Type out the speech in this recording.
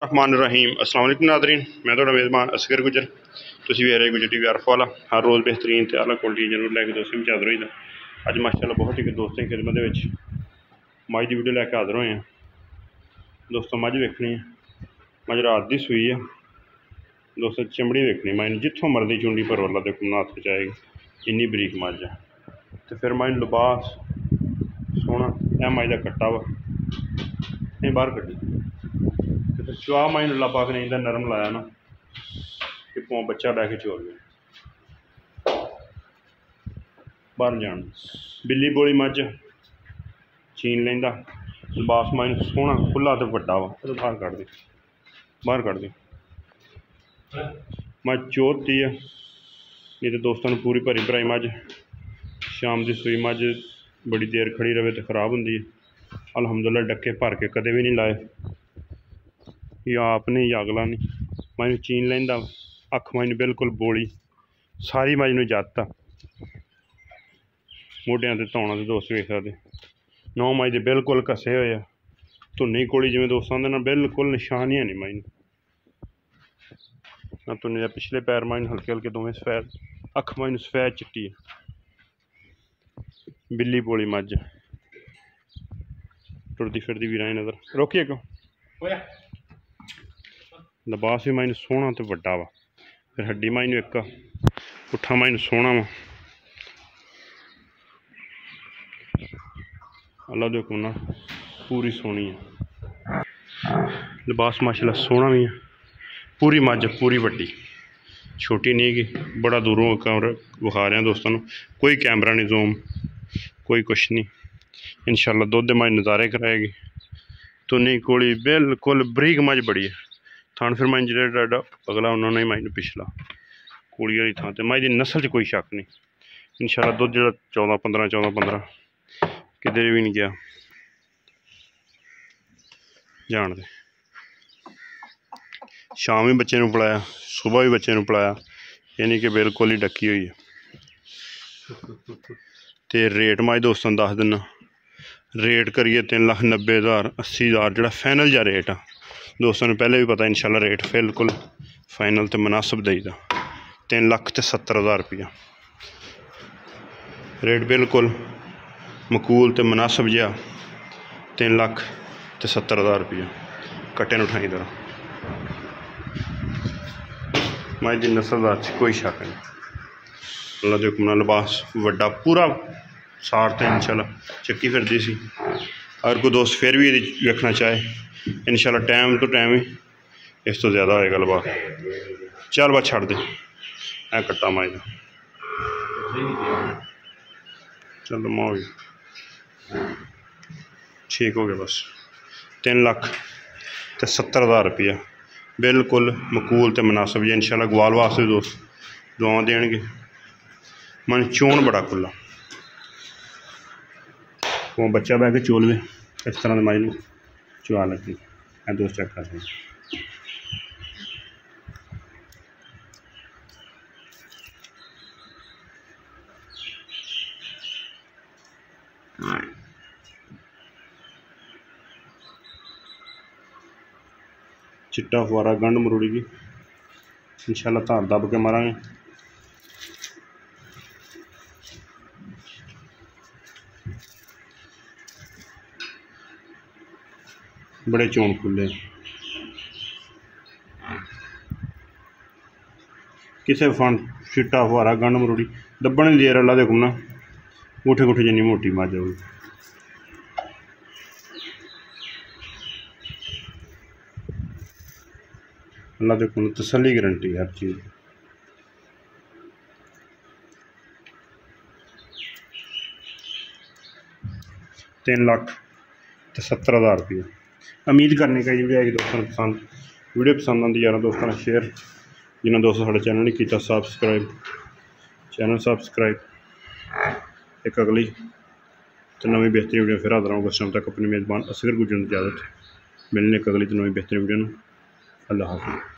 रहमान रहीम अस्सलाम वालेकुम नादरीन, मैं थोड़ा मेज़बान असगर गुजर। तुसीं वे रहे गुजर टीवी आरफ वाला। हर रोज़ बेहतरीन ते आला क्वालिटी जरूर लैके दोस्तों भी हाज़र होई दा। अज माशाअल्लाह बहुत ही दोस्तों की खिदमत विच मझ की वीडियो लैके हाज़र होए हैं। दोस्तों मझ वेखनी है, मझ रात की सूई है दोस्तों। चमड़ी वेखनी मैं जितों मर्जी चुंडी पर वाला देखो ना हथ जाएगी, इन्नी बरीक मझ है। तो फिर मैं लिबास सोहना यह मझ का कट्टा वा बाहर कड्डी तो फिर चुआ मैं अल्लाह पाक ने इंदा नरम लाया ना कि पौ बच्चा लैके चोर गया बाहर जान। बिल्ली बोली मझ चीन लेंदा लिबास मैं सोहना खुला तो वड्डा वा तो बाहर कट दे मझ चोती है। नहीं तो दोस्तों पूरी भरी भराई मझ शाम की सूई मझ बड़ी देर खड़ी रहे तो खराब होंगी है। अल्हम्दुलिल्लाह डक्के भर के कदे भी नहीं लाए, या आप नहीं या अगला नहीं। मैं चीन लेंदा अख मैं बिल्कुल बोली सारी मझ नूं जत्त आ मोढियां ते धौणा ते दोस्त वेख सकदे। नौ मझ दे बिल्कुल घसे होए धुन्नी कोली जिवें दोस्त आंदे ना, बिल्कुल निशान ही नहीं मझ ना धुन्नी दे पिछले पैर मझ हल्के हल्के दोवें सफैद, अख मझ सफैद चिट्टी है। बिल्ली बोली मझ टुरदी फिरदी भी रही नज़र रोकिए क्यों। लिबास भी मैं सोहना तो वड्डा वा, फिर हड्डी मैं एक पुट्ठा मैं सोहना वा। अल्लाह दे हुक्म नाल पूरी सोहनी है। लिबास माशाल्लाह सोहना भी है। पूरी मझ पूरी वड्डी, छोटी नहीं गी। बड़ा दूरों विखा रहा दोस्तों, कोई कैमरा नहीं जूम कोई कुछ नहीं। इंशाल्लाह दुध मझ नज़ारे कराएगी। तो नहीं कोली बिल्कुल बरीक मझ बड़ी है। थान फिर मैं जो अगला उन्होंने मझ पिछला कोली वाली थान मझ की नस्ल च कोई शक नहीं। इंशाल्लाह दुध जो 14-15 किधर भी नहीं गया जान दे। शाम भी बच्चे पिलाया, सुबह भी बच्चे पिलाया, यानी कि बिल्कुल ही डकी हुई है। तो रेट मझ दोस्तों दस दिना रेट करिए 3,90,000 80,000 जो फाइनल जा रेट आ दोस्तों ने पहले भी पता। इंशाल्लाह रेट बिल्कुल फाइनल तो मुनासिब देईदा 3,70,000 रुपया रेट बिल्कुल मकूल तो मुनासिब जहा 3,70,000 रुपया कट्टे न उठाई दर मझ की नस्ल कोई शक नहीं। अल्लाह के हुक्म नाल लिबास वड्डा पूरा सार तो इंशाल्लाह चक्की फिरदी सी। अगर कोई दोस्त फिर भी वेखना चाहे इंशाल्लाह टाइम तो टाइम ही इस तो ज़्यादा होएगा लिबास। चल बस छड़ दे ऐ कट्टा मझ का चलो मां हो गया ठीक हो गया बस। 3,70,000 रुपया बिल्कुल मकूल तो मुनासिब है। इंशाल्लाह ग्वाल वास्ते दोस्त दुआ देंगे। मन चोन बड़ा खुला वो बच्चा बह के चोलवे इस तरह मझ में चुआ लगी है। दोस्त चेक कर चिट्टा फुआरा गंढ मरूड़ी की इंशाल्लाह धार दब के मारांगे। बड़े चोन खुले किसे फंड चिट्टा फुआरा गंढ मरूड़ी दब्बन देर अल्लाह दे हुक्म नाल गुठे गुठे जिन्नी मोटी मझ होगी। अल्लाह दे हुक्म तसल्ली गारंटी हर चीज़। ₹3,70,000 रुपया उम्मीद करने का वीडियो आएगी दोस्तों पसंद। वीडियो पसंद आती यार दोस्तों ने शेयर, जिन्होंने दोस्तों साढ़े चैनल नहीं किया सब्सक्राइब चैनल सब्सक्राइब। एक अगली तो नवी बेहतरीन वीडियो फिर हाजिर होगा। उस टाइम तक अपने मेज़बान असगर गुजर इजाज़त मिलने एक अगली तो नवी बेहतरीन वीडियो। अल्लाह हाफ़िज़।